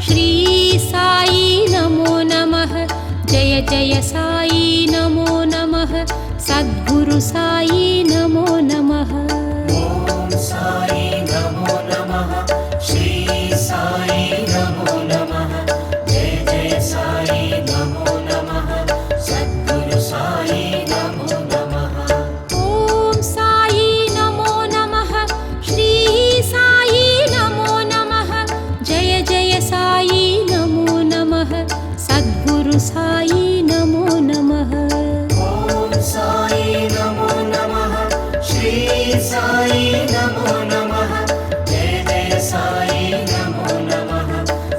श्री साई नमो नमः। जय जय साई नमो नमः। सद्गुरु साई नमो नमः। ओम साई नमो नमः। श्री साई नमो नमः। जय जय साई नमो नमः। सद्गुरु साई नमो नमः। ओम साई नमो नमः। श्री साई नमो नमः। जय जय साई नमो नमः। सद्गुरु साई नमो नमः। ओम साई नमो नमः। श्री साई नमो नमः। जय जय साई नमो नमः।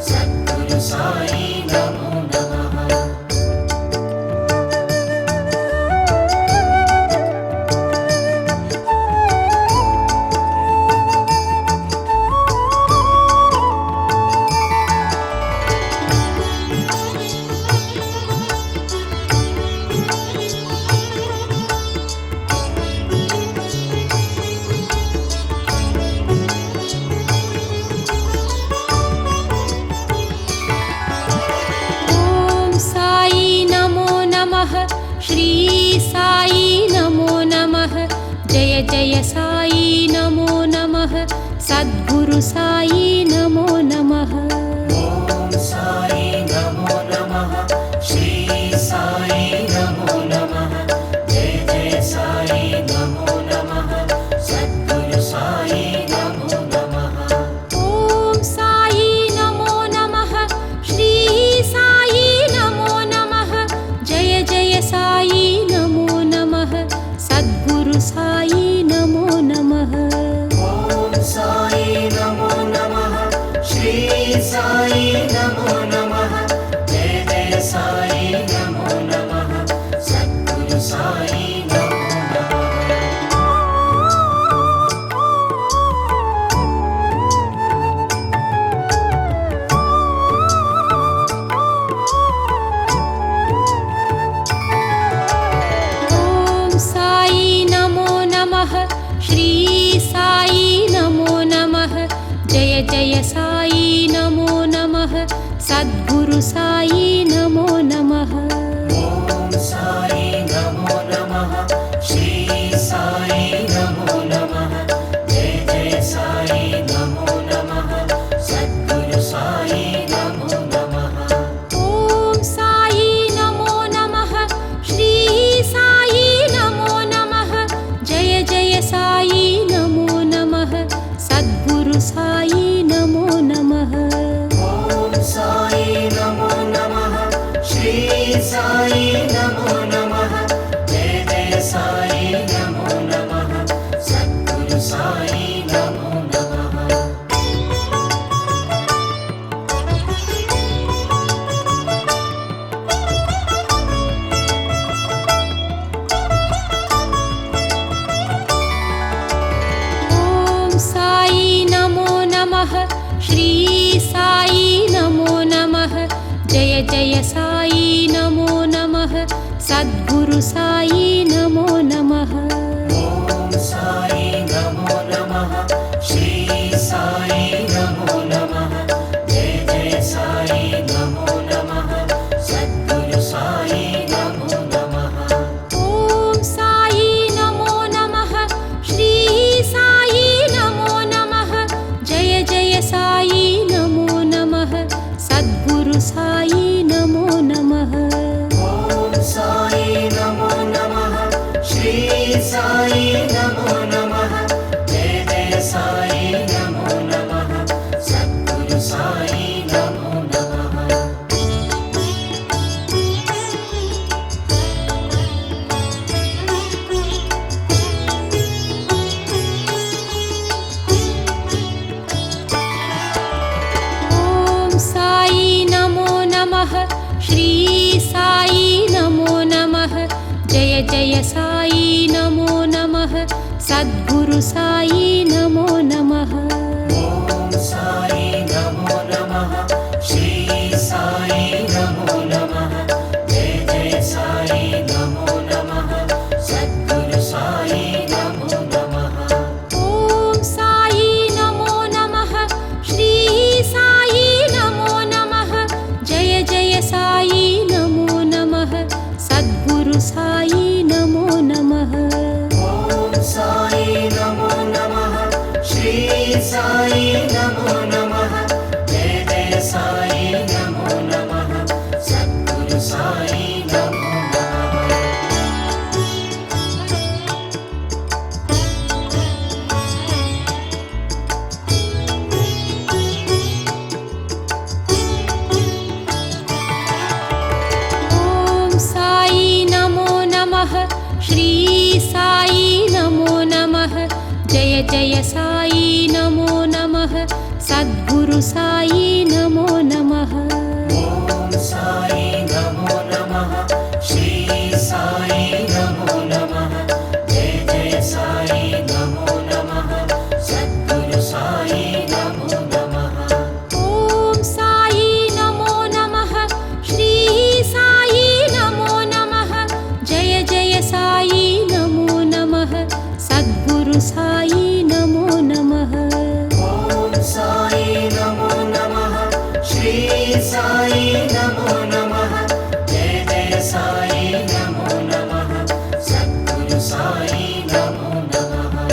सद्गुरु साई नमो नमः। ओम साई नमो नमः। श्री साई नमो नमः। जय जय साई नमो नमः। सद्गुरु साई नमो नमः। ओम साई नमो नमः। श्री साई नमो नमः। जय जय साई नमो नमः। सद्गुरु साई नमो नमः। ओम साई नमो नमः। श्री साई नमो नमः। जय जय साई नमो नमः। सद्गुरु साई नमो नमः। ओम साई नमो नमः। श्री साई नमो नमः। जय जय साई नमो नमः। सद्गुरु साई नमो नमः। ओम साई नमो नमः। श्री साई नमो नमः। जय जय साई नमो नमः। सद्गुरु साई नमो नमः। ओम साई नमो नमः। श्री साई नमो नमः। जय जय साई नमो नमः। सद्गुरु साई नमो नमः। ओम साई नमो नमः। श्री साई नमो नमः। जय जय साई नमो नमः। सद्गुरु साई नमो नमः। ओम साई नमो नमः। श्री साई नमो नमः। जय जय साई नमो नमः। सद्गुरु साई नमो नमः। ओम साई नमो नमः। श्री साई नमो नमः। जय जय साई नमो नमः। सद्गुरु साई नमो नमः। ओम साई नमो नमः। श्री साई नमो नमः। जय जय साई नमो नमः। सद्गुरु साई नमो नमः। ओम साई नमो नमः। श्री साई नमो नमः। जय जय साई नमो नमः। सद्गुरु साई नमो नमः। ओम साई नमो नमः। श्री साई नमो नमः। जय जय साई नमो नमः। सद्गुरु साई नमो नमः। ओम साई नमो नमः। श्री साई नमो नमः। जय जय साई नमो नमः। सद्गुरु साई नमो नमः। ओम साई नमो नमः। श्री साई नमो नमः। जय जय साई नमो नमः। सद्गुरु साई नमो नमः। ओम साई नमो नमः। श्री साई नमो नमः। సాయి నమో నమః జయ జయ సాయి నమో నమః సద్గురు సాయి నమో నమః ॐ साई नमो नमः श्री साई नमो नमः जय जय साई नमो नमः सद्गुरु साई नमो नमः ఓం సాయి నమో నమః శ్రీ సాయి నమో నమః జయ జయ సాయి నమో నమః సద్గురు సాయి నమో నమః ॐ साई नमो नमः श्री साई नमो नमः जय जय साई नमो नमः सद्गुरु साई नमो नमः ఓం సాయి నమో నమః శ్రీ సాయి నమో నమః జయ జయ సాయి నమో నమః సద్గురు సాయి నమో నమః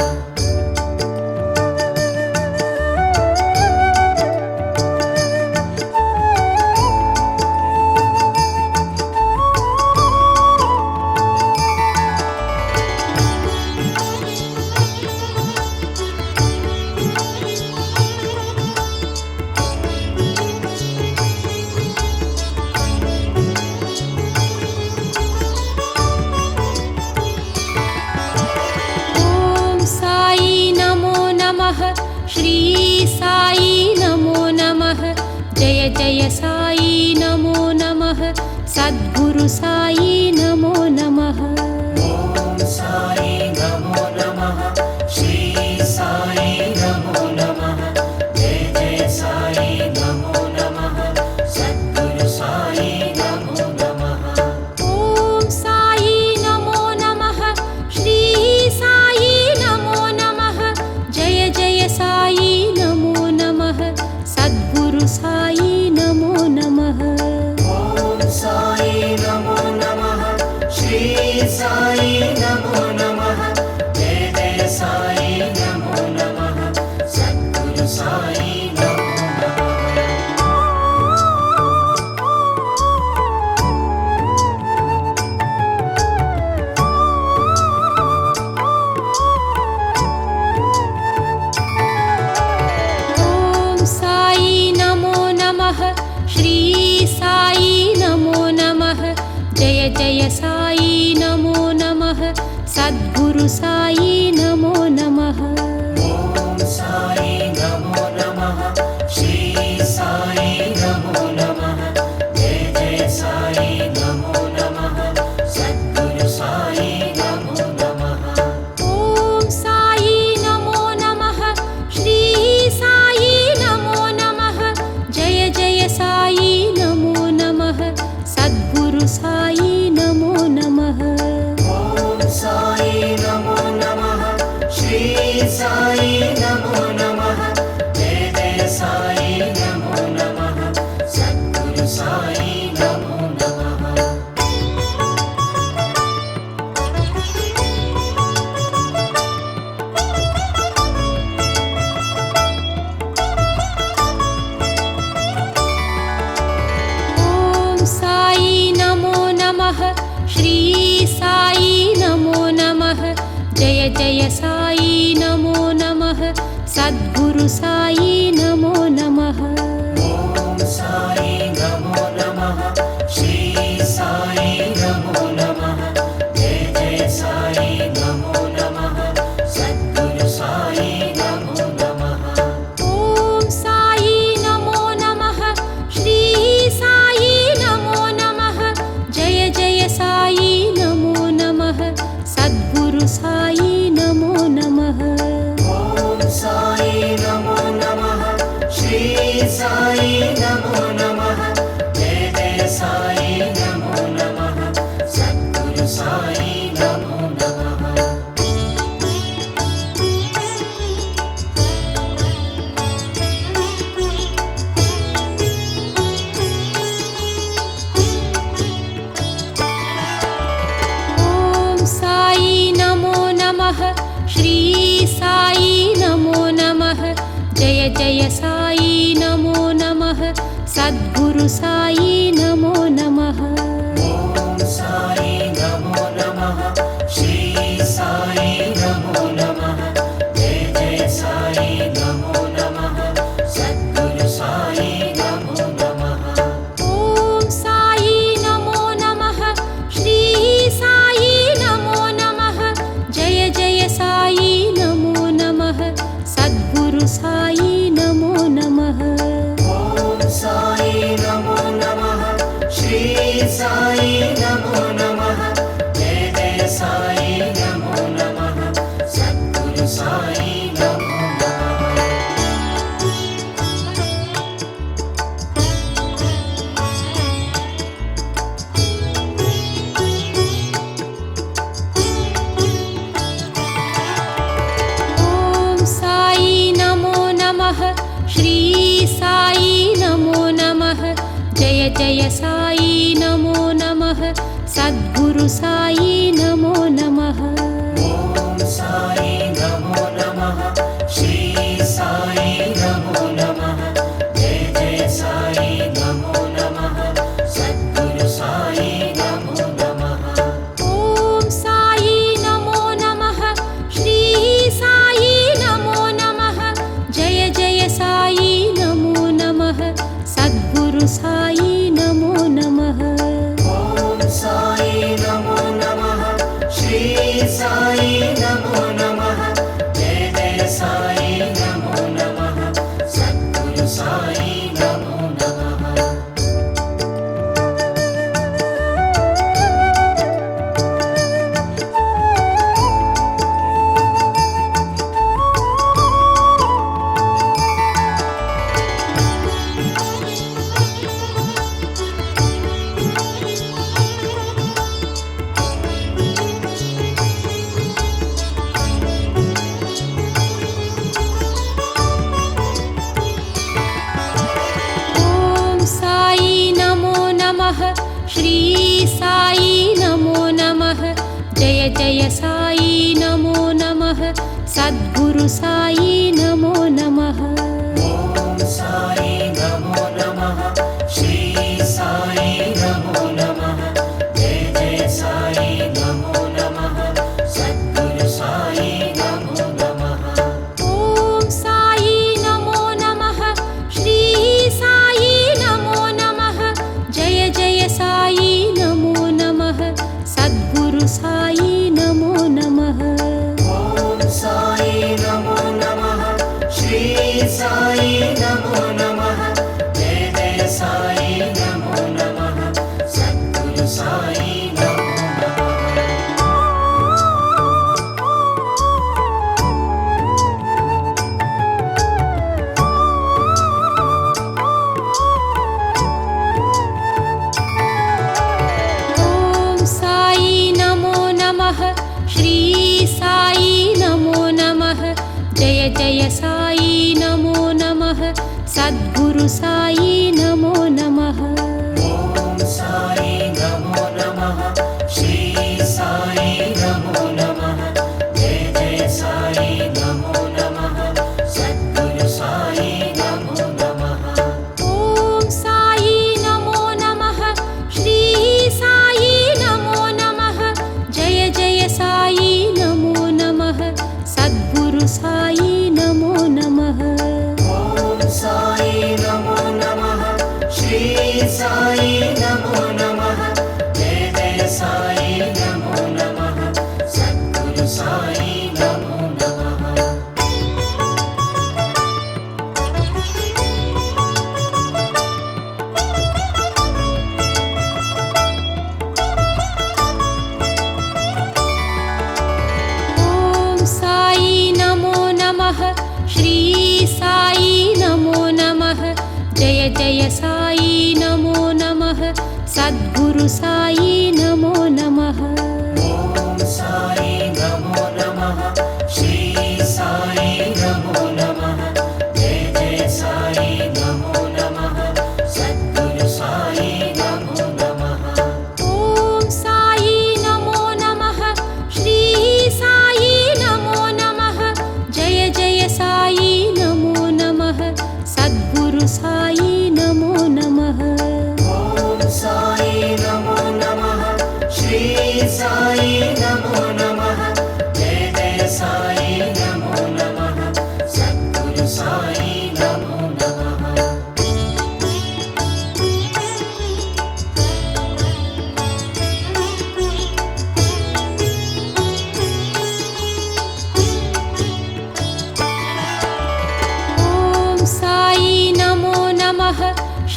ॐ साई नमो नमः श्री साई नमो नमः जय जय साई नमो नमः सद्गुरु साई नमो नमः ఓం సాయి నమో నమః శ్రీ సాయి నమో నమః జయ జయ సాయి నమో నమః సద్గురు సాయి నమో నమః ॐ साई नमो नमः श्री साई नमो नमः जय जय साई नमो नमः सद्गुरु साई नमो नमः ఓం సాయి నమో నమః శ్రీ సాయి నమో నమః జయ జయ సాయి నమో నమః సద్గురు సాయి నమో నమః ॐ साई नमो नमः श्री साई नमो नमः जय जय साई नमो नमः सद्गुरु साई नमो नमः ఓం సాయి నమో నమః శ్రీ సాయి నమో నమః జయ జయ సాయి నమో నమః సద్గురు సాయి నమో నమః ॐ साई नमो नमः श्री साई नमो नमः जय जय साई नमो नमः सद्गुरु साई नमो नमः ఓం సాయి నమో నమః శ్రీ సాయి నమో నమః జయ జయ సాయి నమో నమః సద్గురు సాయి నమో నమః ॐ साई नमो नमः श्री साई नमो नमः जय जय साई नमो नमः सद्गुरु साई नमो नमः ఓం సాయి నమో నమః శ్రీ సాయి నమో నమః జయ జయ సాయి నమో నమః సద్గురు సాయి నమో నమః ॐ साई नमो नमः श्री साई नमो नमः जय जय साई नमो नमः सद्गुरु साई नमो नमः ఓం సాయి నమో నమః శ్రీ సాయి నమో నమః జయ जय साई नमो नमः सद्गुरु साई नमो नमः ॐ साई नमो नमः श्री साई नमो नमः जय जय साई नमो नमः सद्गुरु साई नमो नमः ॐ साई नमो नमः श्री साई नमो नमः जय जय साई नमो नमः सद्गुरु साई नमो नमः ॐ साई नमो नमः श्री साई नमो नमः जय जय साई नमो नमः सद्गुरु साई नमो नमः ॐ साई नमो नमः श्री साई नमो नमः जय जय साई नमो नमः सद्गुरु साई नमो नमः ॐ साई नमो नमः श्री साई नमो नमः जय जय साई नमो नमः सद्गुरु साई नमो नमः ॐ साई नमो नमः श्री साई नमो नमः जय जय साई नमो नमः सद्गुरु साई नमो नमः ॐ साई नमो नमः श्री साई नमो नमः जय जय साई नमो नमः सद्गुरु साई नमो नमः ॐ साई नमो नमः श्री साई नमो नमः जय जय साई नमो नमः सद्गुरु साई नमो नमः ॐ साई नमो नमः श्री साई नमो नमः जय जय साई नमो नमः सद्गुरु साई नमो नमः ॐ साई नमो नमः श्री साई नमो नमः जय जय साई नमो नमः सद्गुरु साई नमो नमः ॐ साई नमो नमः श्री साई नमो नमः जय जय साई नमो नमः सद्गुरु साई नमो नमः ॐ साई नमो नमः श्री साई नमो नमः जय जय साई नमो नमः सद्गुरु साई नमो नमः ॐ साई नमो नमः श्री साई नमो नमः जय जय साई नमो नमः सद्गुरु साई नमो नमः ॐ साई नमो नमः श्री साई नमो नमः जय जय साई नमो नमः सद्गुरु साई नमो नमः ॐ साई नमो नमः श्री साई नमो नमः जय जय साई नमो नमः सद्गुरु साई नमो नमः ॐ साई नमो नमः श्री साई नमो नमः जय जय साई नमो नमः सद्गुरु साई नमो नमः ॐ साई नमो नमः श्री साई नमो नमः जय जय साई नमो नमः सद्गुरु साई नमो नमः ॐ साई नमो नमः श्री साई नमो नमः जय जय साई नमो नमः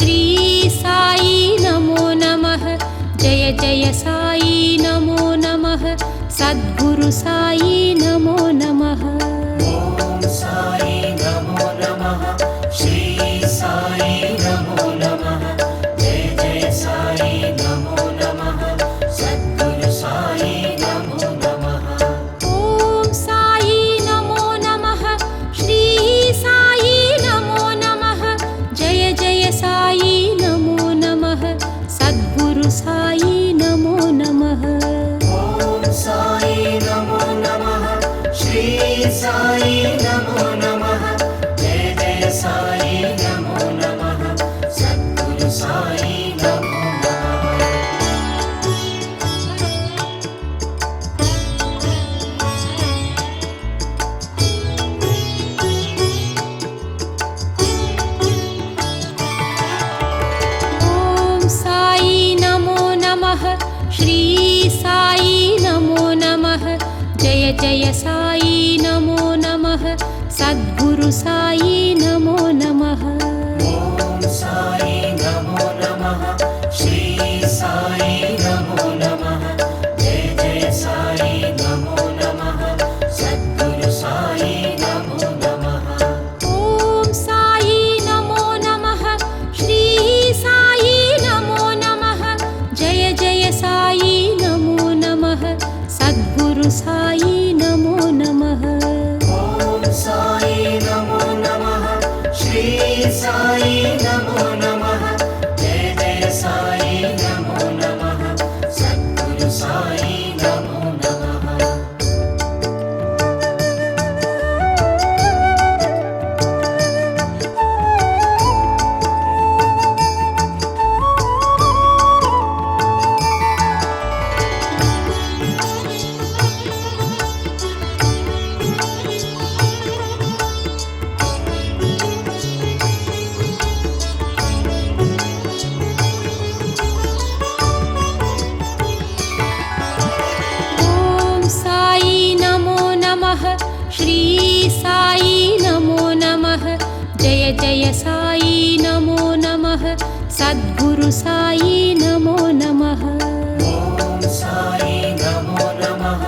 श्री साई नमो नमः जय जय साई नमो नमः सद्गुरु साई नमो नमः ॐ साई नमो नमः श्री साई नमो नमः जय जय साई नमो नमः सद्गुरु साई नमो नमः ॐ साई नमो नमः श्री साई नमो नमः जय जय साई नमो नमः सद्गुरु साई नमो नमः ॐ साई नमो नमः श्री साई नमो नमः जय जय साई नमो नमः सद्गुरु साई नमो नमः ॐ साई नमो नमः श्री साई नमो नमः जय जय साई नमो नमः सद्गुरु साई नमो नमः ॐ साई नमो नमः श्री साई नमो नमः जय जय साई नमो नमः सद्गुरु साई नमो नमः ॐ साई नमो नमः श्री साई नमो नमः जय जय साई नमो नमः सद्गुरु साई नमो नमः ॐ साई नमो नमः श्री साई नमो नमः जय जय साई नमो नमः सद्गुरु साई नमो नमः ॐ साई नमो नमः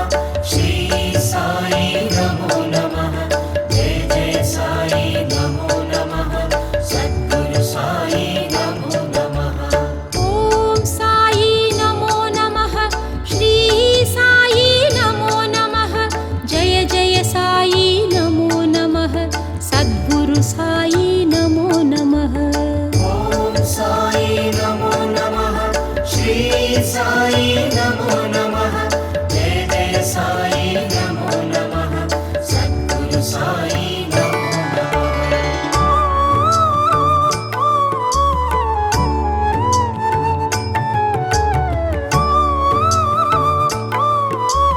श्री साई नमो नमः जय जय साई नमो नमः सद्गुरु साई नमो नमः ॐ साई नमो नमः श्री साई नमो नमः जय जय साई नमो नमः सद्गुरु साई नमो नमः ॐ साई नमो नमः श्री साई नमो नमः जय जय साई नमो नमः सद्गुरु साई नमो नमः ॐ साई नमो नमः श्री साई नमो नमः जय जय साई नमो नमः सद्गुरु साई नमो नमः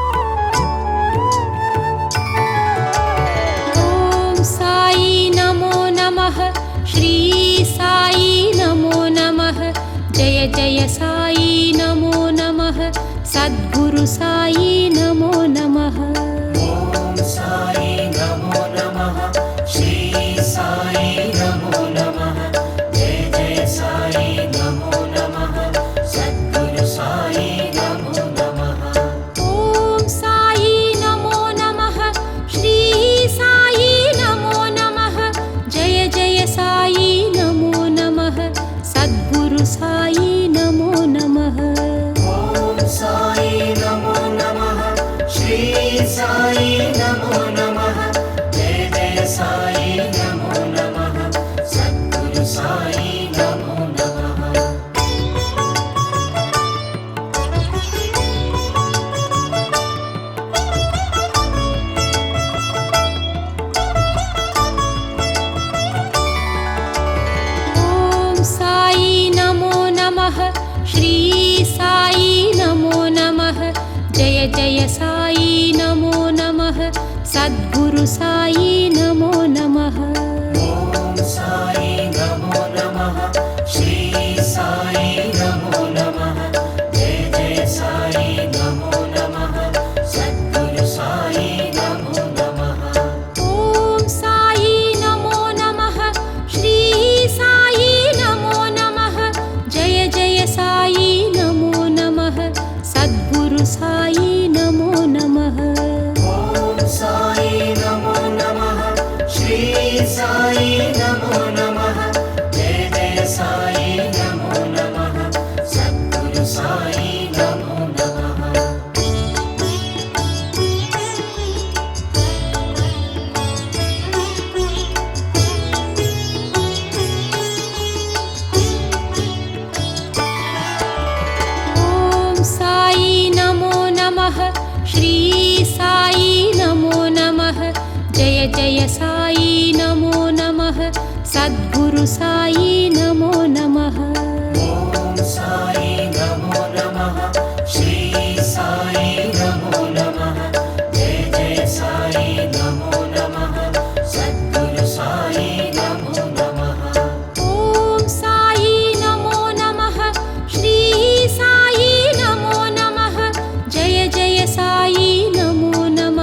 ॐ साई नमो नमः श्री साई नमो नमः जय जय साई नमो नमः सद्गुरु साई नमो नमः ॐ साई नमो नमः श्री साई नमो नमः जय जय साई नमो नमः सद्गुरु साई नमो नमः ॐ साई नमो नमः श्री साई नमो नमः जय जय साई नमो नमः सद्गुरु साई नमो नमः ॐ साई नमो नमः श्री साई नमो नमः जय जय साई नमो नमः सद्गुरु साई नमो नमः ॐ साई नमो नमः श्री साई नमो नमः जय जय साई नमो नमः सद्गुरु साई नमो नमः ॐ साई नमो नमः श्री साई नमो नमः जय जय साई नमो नमः सद्गुरु साई नमो नमः ॐ साई नमो नमः श्री साई नमो नमः नमः जय जय साई नमो नमः सद्गुरु साई नमो नमः ॐ साई नमो नमः श्री साई नमो नमः जय जय साई नमो नमः सद्गुरु साई नमो नमः ॐ साई नमो नमः श्री साई नमो नमः जय जय साई नमो नमः सद्गुरु साई नमो नमः ॐ साई नमो नमः श्री साई नमो नमः जय जय साई नमो नमः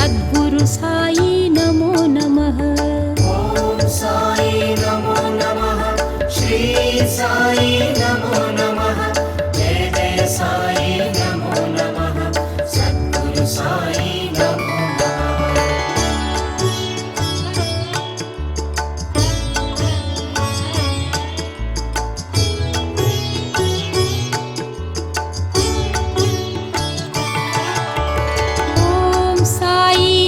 सद्गुरु साई नमो नमः ॐ साई नमो नमः श्री साई नमो नमः जय जय साई नमो नमः सद्गुरु साई नमो नमः ॐ साई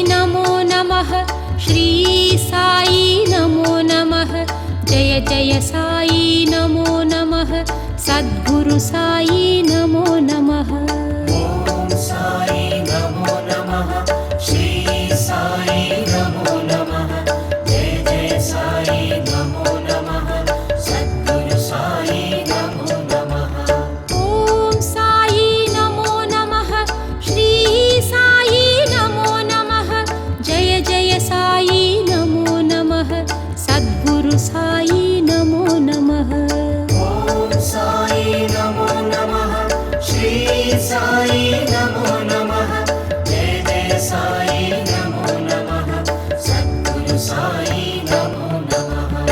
नमो नमः श्री साई नमो नमः जय जय साई नमो नमः सद्गुरु साई नमो नमः ॐ साई नमो नमः श्री साई नमो नमः जय जय साई नमो नमः सद्गुरु साई नमो नमः ॐ साई नमो नमः श्री साई नमो नमः जय जय साई नमो नमः सद्गुरु साई नमो नमः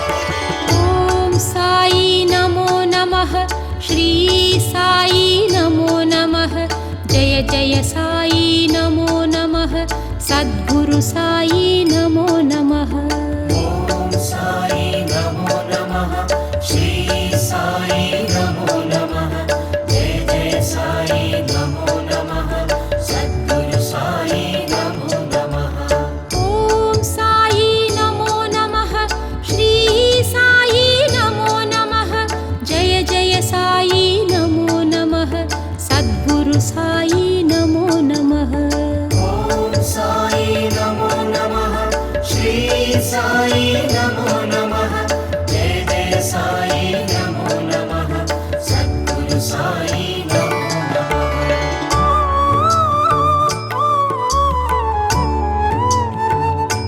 ॐ साई नमो नमः श्री साई नमो नमः जय जय साई नमो नमः सद्गुरु साई नमो नमः ॐ साई नमो नमः श्री साई नमो नमः जय जय साई नमो नमः सद्गुरु साई नमो नमः ॐ साई नमो नमः श्री साई नमो नमः जय जय साई नमो नमः सद्गुरु साई नमो नमः ॐ साई नमो नमः श्री साई नमो नमः जय जय साई नमो नमः सद्गुरु साई नमो नमः ॐ साई नमो नमः श्री साई नमो नमः जय जय साई नमो नमः सद्गुरु साई नमो नमः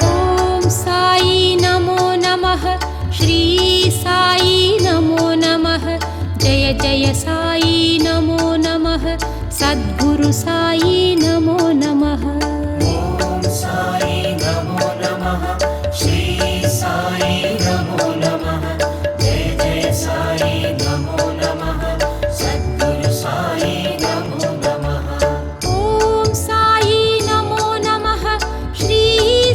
ॐ साई नमो नमः श्री साई नमो नमः जय जय साई नमो नमः सद्गुरु साई नमो नमः ॐ साई नमो नमः श्री साई नमो नमः जय जय साई नमो नमः सद्गुरु साई नमो नमः ॐ साई नमो नमः श्री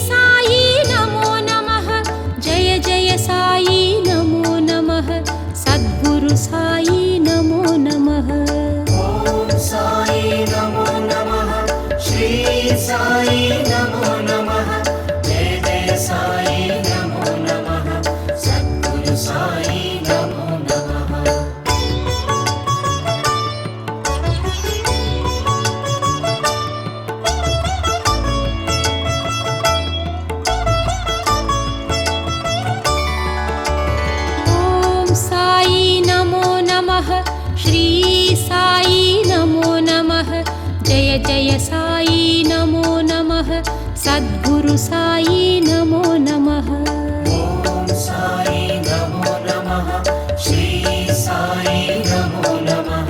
साई नमो नमः जय जय साई नमो नमः सद्गुरु साई नमो नमः ॐ साई नमो नमः श्री साई नमो नमः जय जय साई नमो नमः सद्गुरु साई नमो नमः ॐ साई नमो नमः श्री साई नमो नमः जय जय जय साई नमो नमः सद्गुरु साई नमो नमः ॐ साई नमो नमः श्री साई नमो नमः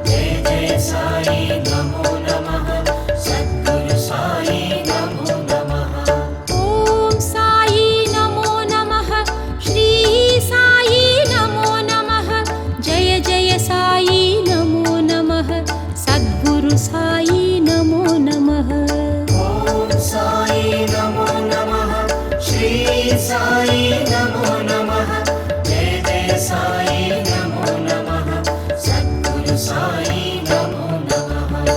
जय जय साई नमो नमः सद्गुरु साई नमो नमः ॐ साई नमो नमः श्री साई नमो नमः जय जय साई नमो नमः सद्गुरु साई नमो नमः ॐ साई नमो नमः श्री साई नमो नमः जय जय साई नमो नमः सद्गुरु साई नमो नमः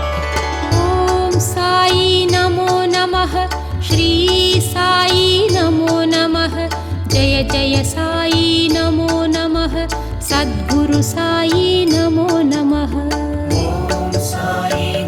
ॐ साई नमो नमः श्री साई नमो नमः जय जय साई नमो नमः सद्गुरु साई नमो नमः ॐ साई